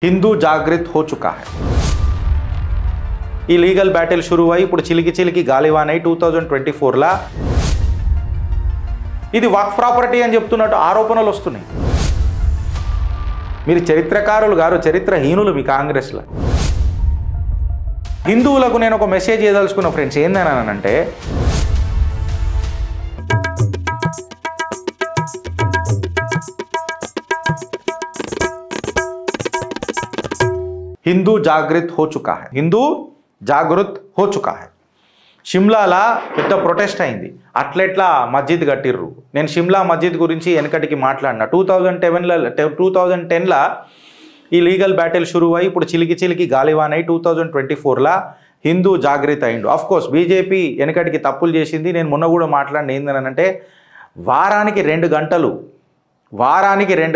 हिंदू जागृत हो चुका है। ఈ లీగల్ బ్యాటిల్ షురూ అయ్యి ఇప్పుడు చిలికి గాలివానై 2024 లా ఇది వక్ఫ్ ప్రాపర్టీ అని చెప్తున్నట్టు ఆరోపణలు వస్తున్నాయి. మీరు చరిత్రకారులు గారు, చరిత్రహీనులు మీ కాంగ్రెస్లో. హిందువులకు నేను ఒక మెసేజ్ చేయదలుచుకున్న ఫ్రెండ్స్ ఏందనంటే, हिंदू जागृत हो चुका है. हिंदू जागृत हो चुका है. షిమ్లాలా పెద్ద ప్రొటెస్ట్ అయింది. అట్లెట్లా మస్జిద్ కట్టిర్రు. నేను షిమ్లా మస్జిద్ గురించి వెనకటికి మాట్లాడిన 2010లా ఈ లీగల్ బ్యాటిల్ షురూ అయ్యి ఇప్పుడు చిలికి గాలివానై 2024లా హిందూ జాగృత్ అయిండు. అఫ్కోర్స్ బీజేపీ వెనకటికి తప్పులు చేసింది. నేను మొన్న కూడా మాట్లాడిన ఏందనంటే, వారానికి 2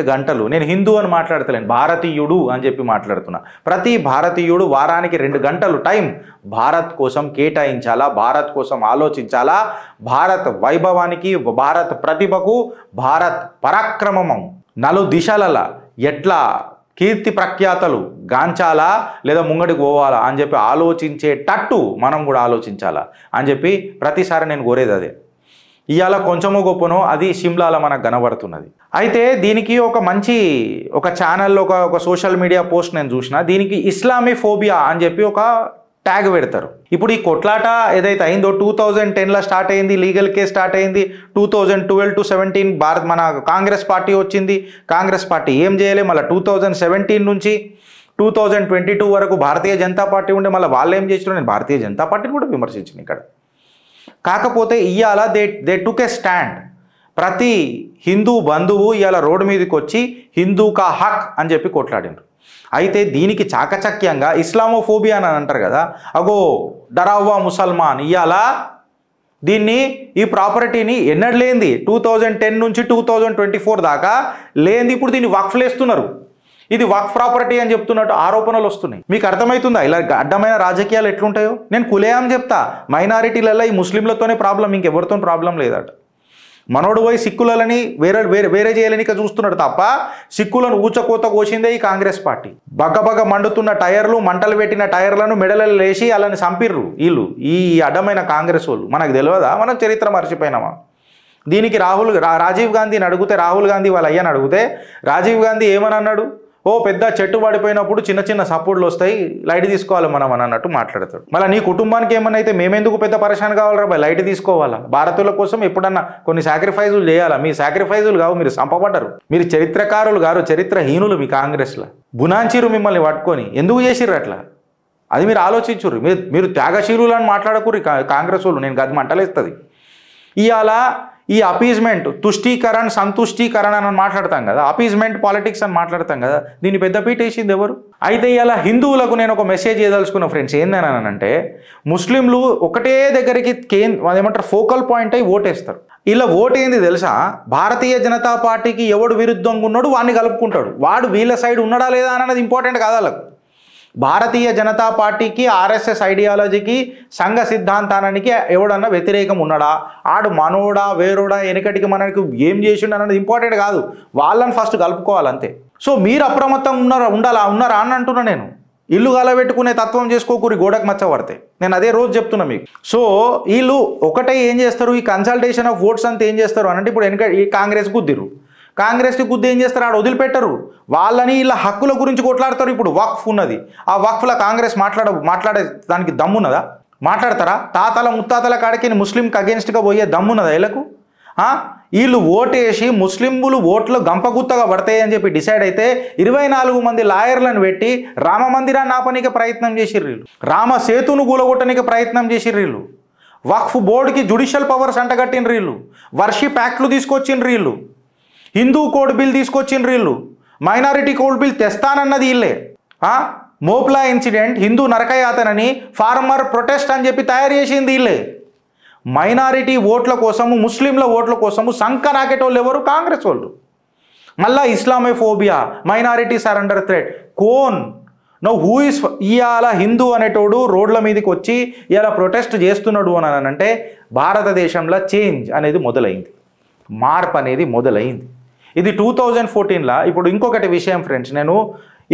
గంటలు నేను హిందూ అని మాట్లాడతలేను, భారతీయుడు అని చెప్పి మాట్లాడుతున్నా. ప్రతి భారతీయుడు వారానికి 2 గంటలు టైం భారత్ కోసం కేటాయించాలా, భారత్ కోసం ఆలోచించాలా, భారత్ వైభవానికి, భారత్ ప్రతిభకు, భారత్ పరాక్రమం నలు దిశలలో ఎట్లా కీర్తి ప్రఖ్యాతలు గాంచాలా లేదా ముంగడికి పోవాలా అని చెప్పి ఆలోచించేటట్టు మనం కూడా ఆలోచించాలా అని చెప్పి ప్రతిసారి నేను కోరేది అదే. ఇవాళ కొంచెమో గొప్పనో అది షిమ్లాలో మనకు కనబడుతున్నది. అయితే దీనికి ఒక ఛానల్లో ఒక సోషల్ మీడియా పోస్ట్ నేను చూసిన. దీనికి ఇస్లామీఫోబియా అని చెప్పి ఒక ట్యాగ్ పెడతారు. ఇప్పుడు ఈ కొట్లాట ఏదైతే అయిందో 2010లో స్టార్ట్ అయింది, లీగల్ కేసు స్టార్ట్ అయింది. 2012 to 17 మన కాంగ్రెస్ పార్టీ వచ్చింది. కాంగ్రెస్ పార్టీ ఏం చేయలే. మళ్ళీ 2017 నుంచి 2022 వరకు భారతీయ జనతా పార్టీ ఉండే. మళ్ళీ వాళ్ళు ఏం చేసినారు, నేను భారతీయ జనతా పార్టీని కూడా విమర్శించిన ఇక్కడ. కాకపోతే ఇవాళ దే టుక్ ఏ స్టాండ్. ప్రతి హిందూ బంధువు ఇవాళ రోడ్డు మీదకి వచ్చి హిందూ కా హక్ అని చెప్పి కొట్లాడినారు. అయితే దీనికి చాకచక్యంగా ఇస్లామోఫోబియా అని అంటారు కదా, అగో డరావా ముసల్మాన్ ఇవాళ ఈ ప్రాపర్టీని ఎన్నడూ లేనిది 2010 నుంచి 2024 దాకా లేనిది ఇప్పుడు దీన్ని వక్ఫ్లేస్తున్నారు. ఇది వక్ఫ్ ప్రాపర్టీ అని చెప్తున్నట్టు ఆరోపణలు వస్తున్నాయి. మీకు అర్థమవుతుందా ఇలా అడ్డమైన రాజకీయాలు ఎట్లుంటాయో? నేను కులేయం చెప్తా, మైనారిటీలలో ఈ ముస్లింలతోనే ప్రాబ్లం, ఇంకెవరితో ప్రాబ్లం లేదట. మనోడు పోయి సిక్కులని వేరే చేయాలని చూస్తున్నాడు తప్ప సిక్కులను ఊచకోత కోసిందే ఈ కాంగ్రెస్ పార్టీ. బగ్గ మండుతున్న టైర్లు, మంటలు పెట్టిన టైర్లను మెడలలో లేచి అలాని చంపిర్రు వీళ్ళు, ఈ అడ్డమైన కాంగ్రెస్ వాళ్ళు. మనకు తెలియదా? మనం చరిత్ర మర్చిపోయినామా? దీనికి రాజీవ్ గాంధీని అడిగితే, రాహుల్ గాంధీ వాళ్ళ అయ్యని అడిగితే రాజీవ్ గాంధీ ఏమని అన్నాడు, ఓ పెద్ద చెట్టు పడిపోయినప్పుడు చిన్న సపోర్ట్లు వస్తాయి, లైట్ తీసుకోవాలి మనం అని అన్నట్టు మాట్లాడతాడు. మళ్ళీ నీ కుటుంబానికి ఏమన్నా అయితే మేమెందుకు పెద్ద పరేషాన్ కావాలరా బాయ్, లైట్ తీసుకోవాలా? భారతీయుల కోసం ఎప్పుడన్నా కొన్ని సాక్రిఫైజులు చేయాలా? మీ సాక్రిఫైజులు కావు, మీరు చంపబడ్డారు. మీరు చరిత్రకారులు గారు, చరిత్రహీనులు మీ కాంగ్రెస్లో. బునాంచిరు మిమ్మల్ని పట్టుకొని ఎందుకు చేసిర్రు అట్లా? అది మీరు ఆలోచించుర్రు. మీరు త్యాగశీలులు అని మాట్లాడకూరు కాంగ్రెస్ వాళ్ళు. నేను గది మంటలేస్తుంది. ఇవాళ ఈ అపీజ్మెంట్, తుష్టీకరణ, సంతుష్టీకరణ అని మాట్లాడతాం కదా, అపీజ్మెంట్ పాలిటిక్స్ అని మాట్లాడతాం కదా, దీన్ని పెద్దపీట వేసింది ఎవరు? అయితే ఇలా హిందువులకు నేను ఒక మెసేజ్ చేయదలుచుకున్న ఫ్రెండ్స్ ఏందనంటే, ముస్లింలు ఒకటే దగ్గరికి అదేమంటారు ఫోకల్ పాయింట్ అయి ఓటేస్తారు. ఇలా ఓటు ఏంది తెలుసా? భారతీయ జనతా పార్టీకి ఎవడు విరుద్ధంగా ఉన్నాడు వాడిని కలుపుకుంటాడు. వాడు వీళ్ళ సైడ్ ఉన్నాడా లేదా అన్నది ఇంపార్టెంట్ కాదు వాళ్ళకు. భారతీయ జనతా పార్టీకి, ఆర్ఎస్ఎస్ ఐడియాలజీకి, సంఘ సిద్ధాంతానికి ఎవడన్నా వ్యతిరేకం ఉన్నాడా, ఆడు మనోడా వేరోడా వెనకటికి మనకి ఏం చేసిండు అన్నది ఇంపార్టెంట్ కాదు. వాళ్ళని ఫస్ట్ కలుపుకోవాలంతే. సో మీరు అప్రమత్తంగా ఉన్నారా అని అంటున్నా నేను. ఇల్లు గలబెట్టుకునే తత్వం చేసుకోకూరి గోడకు మచ్చబడితే. నేను అదే రోజు చెప్తున్నా మీకు. సో వీళ్ళు ఒకటే ఏం చేస్తారు, ఈ కన్సల్టేషన్ ఆఫ్ ఓట్స్ అంతా ఏం చేస్తారు అనంటే, ఇప్పుడు ఈ కాంగ్రెస్ గుద్దిరు, కాంగ్రెస్కి గుద్ది ఏం చేస్తారు, ఆడ వదిలిపెట్టరు. వాళ్ళని ఇలా హక్కుల గురించి కొట్లాడతారు. ఇప్పుడు వక్ఫ్ ఉన్నది, ఆ వక్ఫ్లో కాంగ్రెస్ మాట్లాడే దానికి దమ్మున్నదా? మాట్లాడతారా? తాతల ముత్తాతల కాడికి ముస్లింకి అగేన్స్ట్గా పోయే దమ్మున్నదా వీళ్ళకు? వీళ్ళు ఓటేసి ముస్లింలు ఓట్లు గంపగుత్తగా పడతాయని చెప్పి డిసైడ్ అయితే 24 మంది లాయర్లను పెట్టి రామ మందిరాన్ని ఆపనీకి ప్రయత్నం చేసిర్రు వీళ్ళు, రామ సేతును కూలగొట్టడానికి ప్రయత్నం చేసిర్రు వీళ్ళు, వక్ఫ్ బోర్డుకి జ్యుడిషియల్ పవర్స్ అంటగట్టిండ్రు వీళ్ళు, వర్షిప్ యాక్ట్లు తీసుకొచ్చిండ్రు వీళ్ళు, హిందూ కోడ్ బిల్ తీసుకొచ్చిండ్రు వీళ్ళు, మైనారిటీ కోడ్ బిల్ తెస్తానన్నది వీళ్ళే. మోప్లా ఇన్సిడెంట్, హిందూ నరకయాతనని, ఫార్మర్ ప్రొటెస్ట్ అని చెప్పి తయారు చేసింది వీళ్ళే. మైనారిటీ ఓట్ల కోసము, ముస్లింల ఓట్ల కోసము సంక నాకేటోళ్ళు ఎవరు? కాంగ్రెస్ వాళ్ళు. మళ్ళా Islamophobia, minorities are under threat. Who is ఇవాళ హిందూ అనేటోడు రోడ్ల మీదకి వచ్చి ఇలా ప్రొటెస్ట్ చేస్తున్నాడు అని అంటే భారతదేశంలో చేంజ్ అనేది మొదలైంది, మార్పు అనేది మొదలైంది. ఇది 2014లా. ఇప్పుడు ఇంకొకటి విషయం ఫ్రెండ్స్, నేను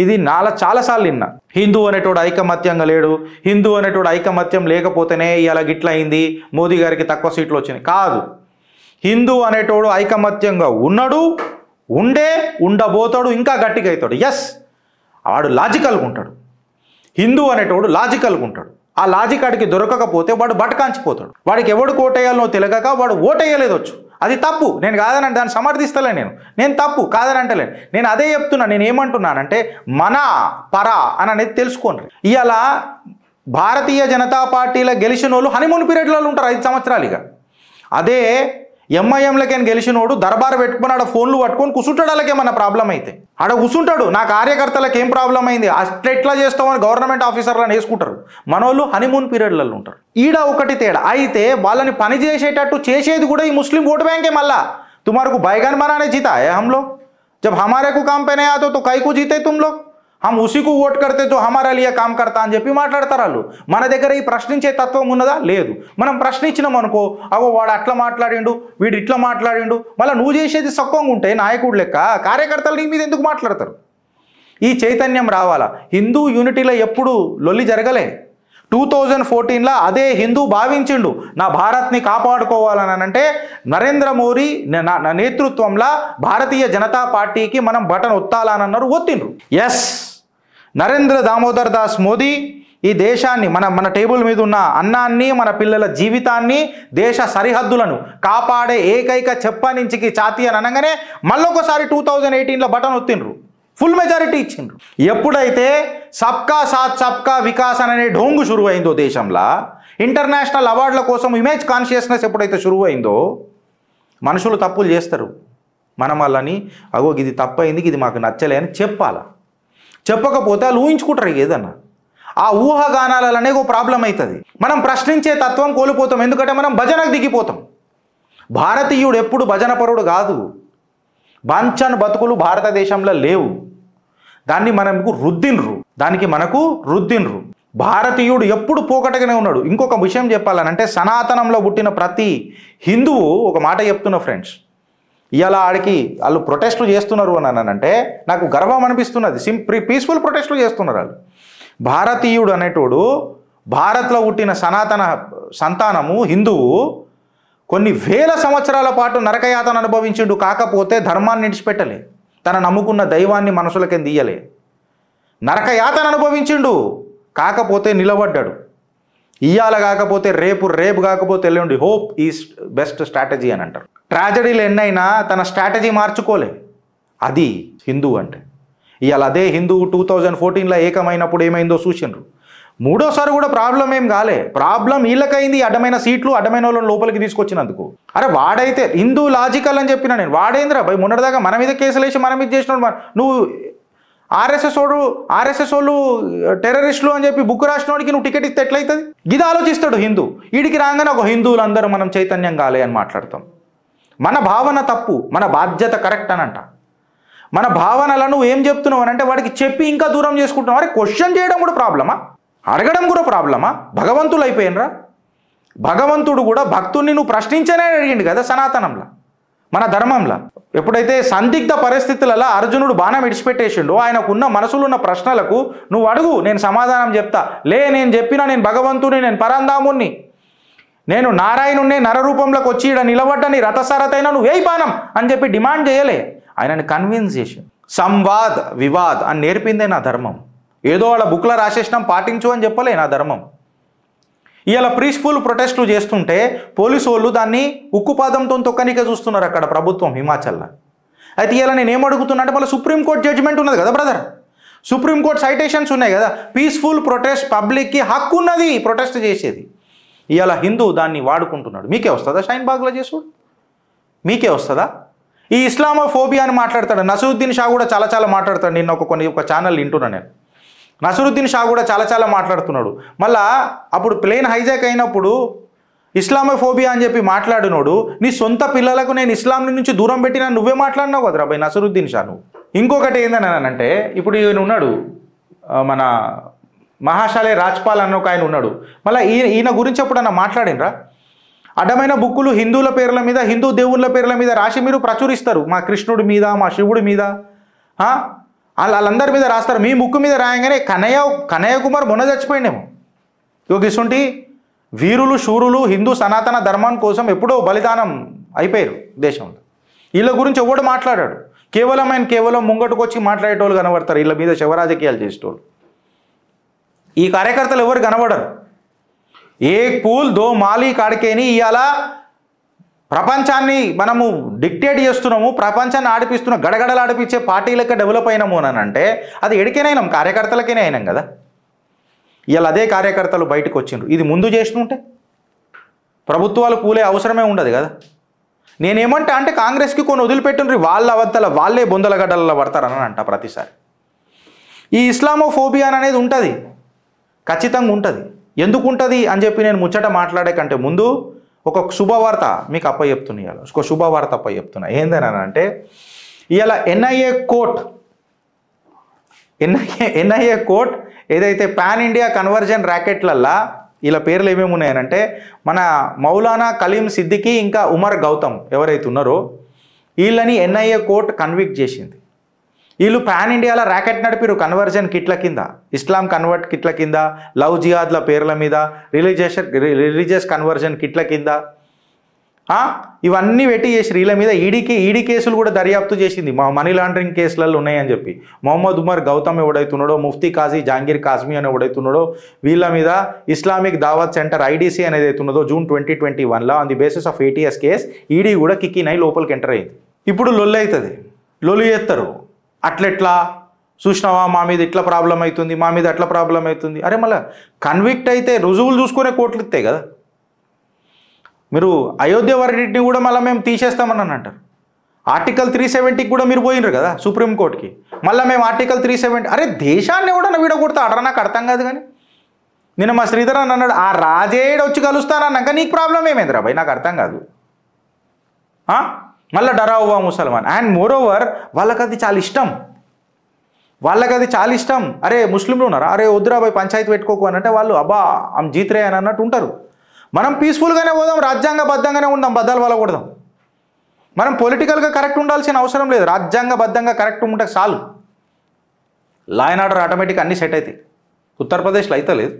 ఇది చాలాసార్లు విన్నా. హిందూ అనేటోడు ఐకమత్యంగా లేడు, హిందూ అనేటోడు ఐకమత్యం లేకపోతేనే ఇలా గిట్ల అయింది, మోదీ గారికి తక్కువ సీట్లు వచ్చినాయి. కాదు, హిందూ అనేటోడు ఐకమత్యంగా ఉన్నాడు, ఉండబోతాడు, ఇంకా గట్టిగా అవుతాడు. ఎస్, వాడు లాజికల్గా ఉంటాడు. హిందూ అనేటోడు లాజికల్గా ఉంటాడు. ఆ లాజిక్ వాడికి దొరకకపోతే వాడు బటకాంచిపోతాడు. వాడికి ఎవడు కోటేయాలనో తెలియక వాడు ఓటేయలేదొచ్చు. అది తప్పు, నేను కాదని దాన్ని సమర్థిస్తలే. నేను తప్పు కాదని అంటలే. నేను అదే చెప్తున్నా. నేను ఏమంటున్నానంటే మన పర అని అనేది తెలుసుకోండి. ఇవాళ భారతీయ జనతా పార్టీలో గెలిచిన వాళ్ళు హనీమూన్ పీరియడ్లో ఉంటారు 5 సంవత్సరాలుగా. అదే ఎంఐఎంలకేం గెలిచినోడు దర్బార్ పెట్టుకుని ఆడ ఫోన్లు పట్టుకొని కూర్చుంటాడు. వాళ్ళకేమన్నా ప్రాబ్లం అయితే ఆడ కూర్చుంటాడు. నా కార్యకర్తలకు ఏం ప్రాబ్లం అయింది, అట్లా ఎట్లా చేస్తామని గవర్నమెంట్ ఆఫీసర్లను వేసుకుంటారు. మనోళ్ళు హనీమూన్ పీరియడ్లలో ఉంటారు. ఈడ ఒకటి తేడా. అయితే వాళ్ళని పని చేసేటట్టు చేసేది కూడా ఈ ముస్లిం ఓటు బ్యాంకే. మళ్ళా తుమారకు బైగన్ बनाने जीता है हम लोग, जब हमारे को काम पे नहीं आते तो कई को जीते तुम लोग, हम उसी को ఓట్ करते जो हमारे लिए काम करता అని చెప్పి మాట్లాడతారు వాళ్ళు. మన దగ్గర ఈ ప్రశ్నించే తత్వం ఉన్నదా? లేదు. మనం ప్రశ్నించినాం అనుకో, అగో వాడు అట్లా మాట్లాడిండు, వీడు ఇట్లా మాట్లాడిండు, మళ్ళీ నువ్వు చేసేది సక్కంగా ఉంటే నాయకుడు లెక్క కార్యకర్తలు నీ మీద ఎందుకు మాట్లాడతారు? ఈ చైతన్యం రావాలా. హిందూ యూనిటీలో ఎప్పుడు లొల్లి జరగలే. 2014లో అదే హిందూ భావించిండు నా భారత్ని కాపాడుకోవాలని. అంటే నరేంద్ర మోదీ నేతృత్వంలో భారతీయ జనతా పార్టీకి మనం బటన్ ఒత్తాలని అన్నారు, ఒత్తిండ్రు. ఎస్, నరేంద్ర దామోదర్ దాస్ మోదీ ఈ దేశాన్ని మన టేబుల్ మీద ఉన్న అన్నాన్ని, మన పిల్లల జీవితాన్ని, దేశ సరిహద్దులను కాపాడే ఏకైక చెప్పనించికి ఛాతీ అని అనగానే మళ్ళొకసారి 2018లో బటన్ ఒత్తిండ్రు, ఫుల్ మెజారిటీ ఇచ్చిండ్రు. ఎప్పుడైతే సబ్కా సాత్ సబ్కా వికాస్ అనే ఢోంగు షురు అయిందో దేశంలో, ఇంటర్నేషనల్ అవార్డుల కోసం ఇమేజ్ కాన్షియస్నెస్ ఎప్పుడైతే షురు అయిందో, మనుషులు తప్పులు చేస్తారు. మనం వాళ్ళని అగో ఇది తప్పైంది, ఇది మాకు నచ్చలే అని చెప్పాలా. చెప్పకపోతే వాళ్ళు ఊహించుకుంటారు ఏదన్నా. ఆ ఊహాగానాలనే ఒక ప్రాబ్లం అవుతుంది. మనం ప్రశ్నించే తత్వం కోల్పోతాం. ఎందుకంటే మనం భజనకు దిగిపోతాం. భారతీయుడు ఎప్పుడు భజన పరుడు కాదు. బాంఛన్ బతుకులు భారతదేశంలో లేవు. దాన్ని మనకు రుద్దిండ్రు. భారతీయుడు ఎప్పుడు పోకటగానే ఉన్నాడు. ఇంకొక విషయం చెప్పాలనంటే, సనాతనంలో పుట్టిన ప్రతి హిందువు ఒక మాట చెప్తున్నా ఫ్రెండ్స్, ఇలా ఆడికి వాళ్ళు ప్రొటెస్టులు చేస్తున్నారు అని అంటే నాకు గర్వం అనిపిస్తున్నది. పీస్ఫుల్ ప్రొటెస్టులు చేస్తున్నారు వాళ్ళు. భారతీయుడు అనేటోడు, భారత్లో పుట్టిన సనాతన సంతానము హిందువు కొన్ని వేల సంవత్సరాల పాటు నరకయాతన అనుభవించిండు. కాకపోతే ధర్మాన్ని విడిచిపెట్టలే, తన నమ్ముకున్న దైవాన్ని మనసులకే తీయలే. నరకయాతన అనుభవించిండు, కాకపోతే నిలబడ్డాడు. ఇయ్యాల కాకపోతే రేపు కాకపోతే ఎల్లుండి హోప్ ఈజ్ బెస్ట్ స్ట్రాటజీ అని అంటారు. ట్రాజడీలు ఎన్నైనా తన స్ట్రాటజీ మార్చుకోలే. అది హిందూ అంటే. ఇవాళ అదే హిందూ 2014లో ఏకమైనప్పుడు ఏమైందో చూసిండ్రు. మూడోసారి కూడా ప్రాబ్లం ఏం కాలే. ప్రాబ్లం వీళ్ళకైంది, అడ్డమైన సీట్లు, అడ్డమైన వాళ్ళని లోపలికి తీసుకొచ్చినందుకు. అరే వాడైతే హిందూ లాజికల్ అని చెప్పినా నేను, వాడేంద్రా భయ్ మొన్నటిదాకా మన మీద కేసులు వేసి మనం ఇది చేసినాడు. నువ్వు ఆర్ఎస్ఎస్ వాళ్ళు టెర్రరిస్టులు అని చెప్పి బుక్ రాసినోడికి నువ్వు టికెట్ ఇస్తే ఎట్లయితుంది? గిది ఆలోచిస్తాడు హిందూ. వీడికి రాగానే ఒక హిందువులందరూ మనం చైతన్యం కాలే అని మాట్లాడతాం. మన భావన తప్పు, మన బాధ్యత కరెక్ట్ అని అంట. మన భావనలను ఏం చెప్తున్నావు అని అంటే వాడికి చెప్పి ఇంకా దూరం చేసుకుంటున్నావు. అరే క్వశ్చన్ చేయడం కూడా ప్రాబ్లమా? అడగడం కూడా ప్రాబ్లమా? భగవంతులు అయిపోయినరా? భగవంతుడు కూడా భక్తుడిని నువ్వు ప్రశ్నించనే అడిగిండు కదా సనాతనంలో, మన ధర్మంలో. ఎప్పుడైతే సందిగ్ధ పరిస్థితులలో అర్జునుడు బాణం విడిచిపెట్టేసిండో, ఆయనకున్న మనసులో ఉన్న ప్రశ్నలకు నువ్వు అడుగు, నేను సమాధానం చెప్తా. నేను చెప్పినా నేను భగవంతుని, నేను పరంధాముణ్ణి, నేను నారాయణుణ్ణి నరరూపంలోకి వచ్చి ఇక్కడ నిలబడ్డని రథసారథైనా నువ్వు వేయి బాణం అని చెప్పి డిమాండ్ చేయలే. ఆయనని కన్విన్స్ చేసి సంవాద్ వివాద్ అని నేర్పిందే నా ధర్మం. ఏదో వాళ్ళ బుక్లో రాసేసినాం పాటించు అని చెప్పలే నా ధర్మం. ఇలా పీస్ఫుల్ ప్రొటెస్టులు చేస్తుంటే పోలీసు వాళ్ళు దాన్ని ఉక్కుపాదంతో తొక్కనికే చూస్తున్నారు అక్కడ ప్రభుత్వం హిమాచల్లో. అయితే ఇలా నేను ఏమడుగుతున్నా అంటే, మళ్ళీ సుప్రీంకోర్టు జడ్జిమెంట్ ఉన్నది కదా బ్రదర్, సుప్రీంకోర్టు సైటేషన్స్ ఉన్నాయి కదా. పీస్ఫుల్ ప్రొటెస్ట్, పబ్లిక్కి హక్కు ఉన్నది ప్రొటెస్ట్ చేసేది. ఇవాళ హిందూ దాన్ని వాడుకుంటున్నాడు. మీకే వస్తుందా షాహీన్బాగ్లో చేసుడు? మీకే వస్తుందా? ఈ ఇస్లామోఫోబియా అని మాట్లాడతాడు నసరుద్దీన్ షా కూడా చాలా మాట్లాడతాడు. నిన్న ఒక ఛానల్ వింటున్నా నేను. నసరుద్దీన్ షా కూడా చాలా మాట్లాడుతున్నాడు. మళ్ళా అప్పుడు ప్లేన్ హైజాక్ అయినప్పుడు ఇస్లామోఫోబియా అని చెప్పి మాట్లాడినోడు, నీ సొంత పిల్లలకు నేను ఇస్లాం నుంచి దూరం పెట్టినా నువ్వే మాట్లాడినావు కదరా భయ్ నసరుద్దీన్ షా నువ్వు. ఇంకొకటి ఏందని అంటే, ఇప్పుడు ఈయన ఉన్నాడు మన మహాశాలే రాజ్పాల్ అన్న ఒక ఆయన ఉన్నాడు. మళ్ళీ ఈయన గురించి ఎప్పుడన్నా మాట్లాడినరా? అడ్డమైన బుక్కులు హిందువుల పేర్ల మీద, హిందూ దేవుళ్ళ పేర్ల మీద రాసి మీరు ప్రచురిస్తారు. మా కృష్ణుడి మీద, మా శివుడి మీద. వాళ్ళందరి మీద రాస్తారు, మీ ముక్కు మీద రాయంగానే కనయ్య కుమార్ మొన్న చచ్చిపోయిండేమో. ఇసుంటి వీరులు శూరులు హిందూ సనాతన ధర్మం కోసం ఎప్పుడో బలిదానం అయిపోయారు దేశంలో. వీళ్ళ గురించి ఎవడు మాట్లాడాడు? కేవలం ముంగటుకు వచ్చి మాట్లాడేటోళ్ళు కనబడతారు, వీళ్ళ మీద శివరాజకీయాలు చేసేటోళ్ళు. ఈ కార్యకర్తలు ఎవరు కనబడరు. ఏక్ పూల్ దో మాలీ కాడికేని ఇవాళ ప్రపంచాన్ని మనము డిక్టేట్ చేస్తున్నాము, ప్రపంచాన్ని ఆడిపిస్తున్నాం, గడగడలు ఆడిపించే పార్టీ లెక్క డెవలప్ అయినాము అని అంటే అది ఎడికేనైనాం, కార్యకర్తలకేనే అయినాం కదా. ఇలా అదే కార్యకర్తలు బయటకు వచ్చిండ్రు. ఇది ముందు చేసినుంటే ప్రభుత్వాలు కూలే అవసరమే ఉండదు కదా. నేనేమంటా అంటే కాంగ్రెస్కి కొన్ని వదిలిపెట్టుండ్రి, వాళ్ళ అవద్దల వాళ్ళే బొందల గడ్డలలో పడతారని అంట ప్రతిసారి. ఈ ఇస్లామోఫోబియా అనేది ఉంటుంది, ఖచ్చితంగా ఉంటుంది. ఎందుకు ఉంటుంది అని చెప్పి నేను ముచ్చట మాట్లాడే కంటే ముందు ఒక శుభవార్త మీకు అప్పచెప్తున్నా. ఇవాళ ఒక శుభవార్త అప్పచెప్తున్నా. ఏందని అంటే ఇవాళ ఎన్ఐఏ కోర్ట్ ఏదైతే పాన్ ఇండియా కన్వర్జన్ ర్యాకెట్లల్లా ఇలా పేర్లు ఏమేమి ఉన్నాయనంటే మన మౌలానా కలీం సిద్దికి ఇంకా ఉమర్ గౌతమ్ ఎవరైతే ఉన్నారో వీళ్ళని ఎన్ఐఏ కోర్ట్ కన్విక్ట్ చేసింది. వీళ్ళు పాన్ ఇండియాలో ర్యాకెట్ నడిపిరు కన్వర్జన్ కిట్ల కింద, ఇస్లాం కన్వర్ట్ కిట్ల కింద, లవ్ జిహాద్ల పేర్ల మీద, రిలీజియస్ కన్వర్జన్ కిట్ల కింద ఇవన్నీ పెట్టి చేసి వీళ్ళ మీద ఈడీ కేసులు కూడా దర్యాప్తు చేసింది. మనీ లాండరింగ్ కేసులలో ఉన్నాయని చెప్పి. మొహమ్మద్ ఉమర్ గౌతమ్ ఎవడైతున్నాడో, ముఫ్తీ కాజీ జహాంగీర్ కాజ్మీ అని ఎవడైతున్నాడో వీళ్ళ మీద ఇస్లామిక్ దావత్ సెంటర్ ఐడీసీ అనేది అవుతున్నదో జూన్ 2021లో on the basis of ATS case ED కూడా కిక్కినై లోపలికి ఎంటర్ అయింది. ఇప్పుడు లొల్లి అవుతుంది, లొల్లి చేస్తారు. అట్లెట్లా చూసినావా, మా మీద ఇట్లా ప్రాబ్లం అవుతుంది, మా మీద అట్లా ప్రాబ్లం అవుతుంది. అరే మళ్ళీ కన్విక్ట్ అయితే రుజువులు చూసుకునే కోర్టులు ఇస్తాయి కదా. మీరు అయోధ్య వర్డిక్ట్ని కూడా మళ్ళీ మేము తీసేస్తామని అంటారు. ఆర్టికల్ 370కి కూడా మీరు పోయినరు కదా సుప్రీంకోర్టుకి, మళ్ళీ మేము ఆర్టికల్ 370 అరే దేశాన్ని కూడా వీడగొడతా అడరా, నాకు అర్థం కాదు. కానీ నిన్న మా శ్రీధర్ అని అన్నాడు, ఆ రాజేడు వచ్చి కలుస్తానన్నాక నీకు ప్రాబ్లం ఏమైందిరా భయ్, నాకు అర్థం కాదు. మళ్ళీ డరావువా ముసల్మాన్. అండ్ మోర్ ఓవర్ వాళ్ళకి అది చాలా ఇష్టం, అరే ముస్లింలు ఉన్నారా, అరే వద్దురా భయ్ పంచాయతీ పెట్టుకోకు అని అంటే వాళ్ళు అబ్బా ఆమె జీత్రే అని అన్నట్టు ఉంటారు. మనం పీస్ఫుల్గానే పోదాం, రాజ్యాంగబద్ధంగానే ఉందాం, బద్దాలు వల్ల కొడదాం. మనం పొలిటికల్గా కరెక్ట్ ఉండాల్సిన అవసరం లేదు, రాజ్యాంగబద్ధంగా కరెక్ట్ ఉంటే చాలు. లా అండ్ ఆర్డర్ ఆటోమేటిక్ అన్నీ సెట్ అవుతాయి. ఉత్తరప్రదేశ్లో అయితే లేదు,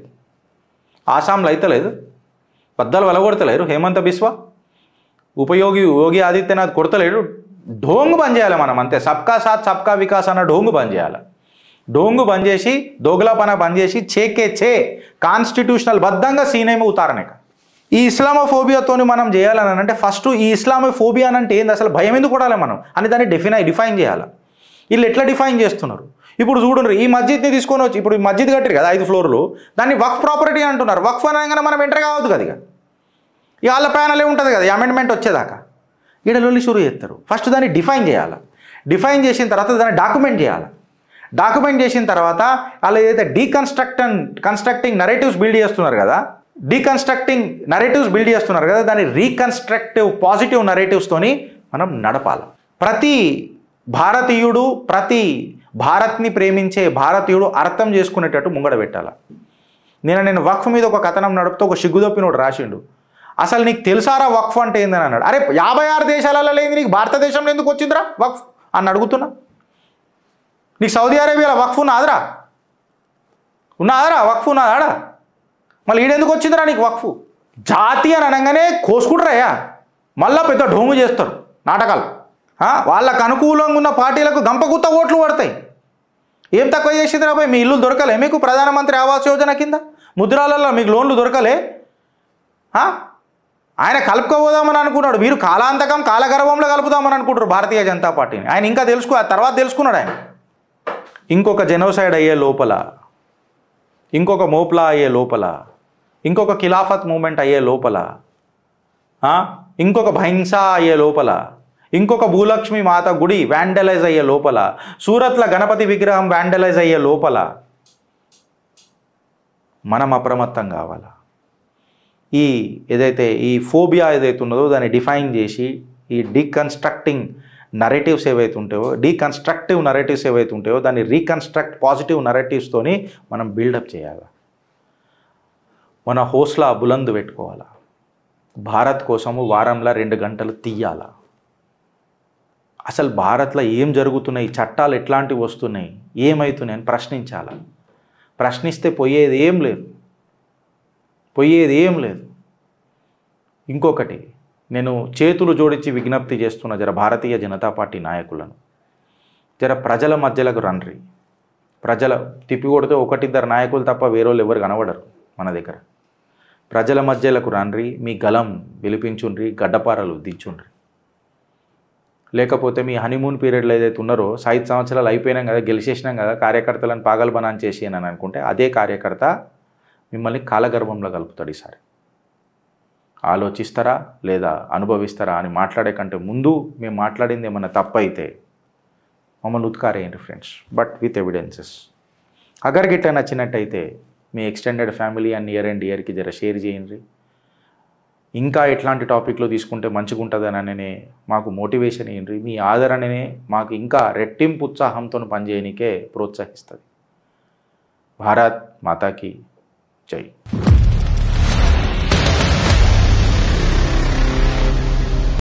ఆసాంలో అయితే లేదు, బద్దాలు వెలగొడతలేరు. హేమంత్ బిస్వా యోగి ఆదిత్యనాథ్ కొడతలేడు. ఢోంగు బంద్ చేయాలి మనం అంతే. సబ్కా సాత్ సబ్కా వికాస్ అన్న ఢోంగు బంద్ చేయాలి. ఢోంగు బంద్ చేసి దోగులాపన బంద్ చేసి చేకే కాన్స్టిట్యూషనల్ బద్ధంగా సీనేమి ఉతారనే. ఈ ఇస్లామోఫోబియాతో మనం చేయాలని అంటే ఫస్ట్ ఈ ఇస్లామోఫోబియా అంటే ఏంది, అసలు భయం ఎందుకు కొడాలి మనం అని దాన్ని డిఫైన్ చేయాలి. వీళ్ళు ఎట్లా డిఫైన్ చేస్తున్నారు ఇప్పుడు చూడండి. ఈ మస్జిద్ని తీసుకొని వచ్చి ఇప్పుడు ఈ మస్జిద్ కట్టారు కదా 5 ఫ్లోర్లు, దాన్ని వక్ఫ్ ప్రాపర్టీ అంటున్నారు. వక్ఫ్ అనగానే మనం ఎంటర్ కావద్దు కదా. ఇక వాళ్ళ ప్యానలే ఉంటుంది కదా అమెండ్మెంట్ వచ్చేదాకా. ఈడ లొల్లి షురు చేస్తారు. ఫస్ట్ దాన్ని డిఫైన్ చేయాలి. డిఫైన్ చేసిన తర్వాత దాన్ని డాక్యుమెంట్ చేయాలి. డాక్యుమెంట్ చేసిన తర్వాత వాళ్ళు ఏదైతే కన్స్ట్రక్టింగ్ నరేటివ్స్ బిల్డ్ చేస్తున్నారు కదా, దాన్ని రీకన్స్ట్రక్టివ్ పాజిటివ్ నరేటివ్స్తోని మనం నడపాలి. ప్రతి భారతీయుడు, ప్రతి భారత్ని ప్రేమించే భారతీయుడు అర్థం చేసుకునేటట్టు ముంగడ పెట్టాలి. నేను వక్ఫ్ మీద ఒక కథనం నడుపుతూ ఒక సిగ్గుదొప్పినోడు రాసిండు. అసలు నీకు తెలుసారా వక్ఫ్ అంటే ఏందని అన్నాడు. అరే 56 దేశాలలో లేదు, నీకు భారతదేశంలో ఎందుకు వచ్చిందిరా వక్ఫ్ అని అడుగుతున్నా. నీకు సౌదీ అరేబియాలో వక్ఫ్ ఉన్నదిరా వక్ఫ్ ఉన్నదాడా? మళ్ళీ ఈడెందుకు వచ్చిందిరా నీకు వక్ఫ్? జాతి అని అనగానే కోసుకుంటారయ్యా, మళ్ళా పెద్ద ఢోంగు చేస్తారు నాటకాలు. వాళ్ళకు అనుకూలంగా ఉన్న పార్టీలకు గంపగుత్త ఓట్లు పడతాయి. ఏం తక్కువ చేసిందిరా పోయి, మీ ఇల్లు దొరకలే మీకు ప్రధానమంత్రి ఆవాస్ యోజన కింద? ముద్రాలలో మీకు లోన్లు దొరకలే? ఆయన కలుపుకోపోదామని అనుకున్నాడు, మీరు కాలగర్భంలో కలుపుదామని అనుకుంటారు భారతీయ జనతా పార్టీని. ఆయన ఇంకా తర్వాత తెలుసుకున్నాడు. ఆయన ఇంకొక జెనోసైడ్ అయ్యే లోపల, ఇంకొక మోప్లా అయ్యే లోపల, ఇంకొక ఖిలాఫత్ మూమెంట్ అయ్యే లోపల, ఇంకొక భైంసా అయ్యే లోపల, ఇంకొక భూలక్ష్మి మాత గుడి వ్యాండలైజ్ అయ్యే లోపల, సూరత్ల గణపతి విగ్రహం వ్యాండలైజ్ అయ్యే లోపల మనం అప్రమత్తం కావాలా. ఏదైతే ఈ ఫోబియా ఏదైతే ఉన్నదో దాన్ని డిఫైన్ చేసి ఈ డీకన్స్ట్రక్టివ్ నరేటివ్స్ ఏవైతే ఉంటాయో దాన్ని రీకన్స్ట్రక్ట్ పాజిటివ్ నరేటివ్స్తోని మనం బిల్డప్ చేయాలి. మన హోస్లా బులంద్ పెట్టుకోవాలా. భారత్ కోసము వారంలో 2 గంటలు తీయాలా. అసలు భారత్లో ఏం జరుగుతున్నాయి, చట్టాలు ఎట్లాంటివి వస్తున్నాయి, ఏమవుతున్నాయి అని ప్రశ్నించాలి. ప్రశ్నిస్తే పోయేది ఏం లేదు. ఇంకొకటి, నేను చేతులు జోడించి విజ్ఞప్తి చేస్తున్న జర భారతీయ జనతా పార్టీ నాయకులను, జర ప్రజల మధ్యలకు రండ్రి. ప్రజల తిప్పి కొడితే ఒకటిద్దరు నాయకులు తప్ప వేరేవాళ్ళు ఎవరు కనబడరు మన దగ్గర. ప్రజల మధ్యలకు రండ్రి, మీ గలం విలిపించుండ్రి, గడ్డపారలు దించుండ్రి. లేకపోతే మీ హనీమూన్ పీరియడ్లో ఏదైతే ఉన్నారో 5 సంవత్సరాలు అయిపోయినాం కదా, గెలిచేసినాం కదా, కార్యకర్తలను పాగల్బనాన్ని చేసి అని అనుకుంటే అదే కార్యకర్త మిమ్మల్ని కాలగర్భంలో కలుపుతాడు. ఈసారి ఆలోచిస్తారా లేదా అనుభవిస్తారా అని మాట్లాడే కంటే ముందు మేము మాట్లాడింది ఏమన్నా తప్పైతే మమ్మల్ని ఉత్కారేయండి ఫ్రెండ్స్, బట్ విత్ ఎవిడెన్సెస్. అగర్ గిట్ట నచ్చినట్టయితే మీ extended family and near and డియర్కి జర షేర్ చేయండి. ఇంకా ఎట్లాంటి టాపిక్లో తీసుకుంటే మంచిగా ఉంటుందననే మాకు మోటివేషన్ ఇవ్వండి. మీ ఆదరణనే మాకు ఇంకా రెట్టింపు ఉత్సాహంతో పనిచేయనికే ప్రోత్సహిస్తుంది. భారత్ మాతాకి జై.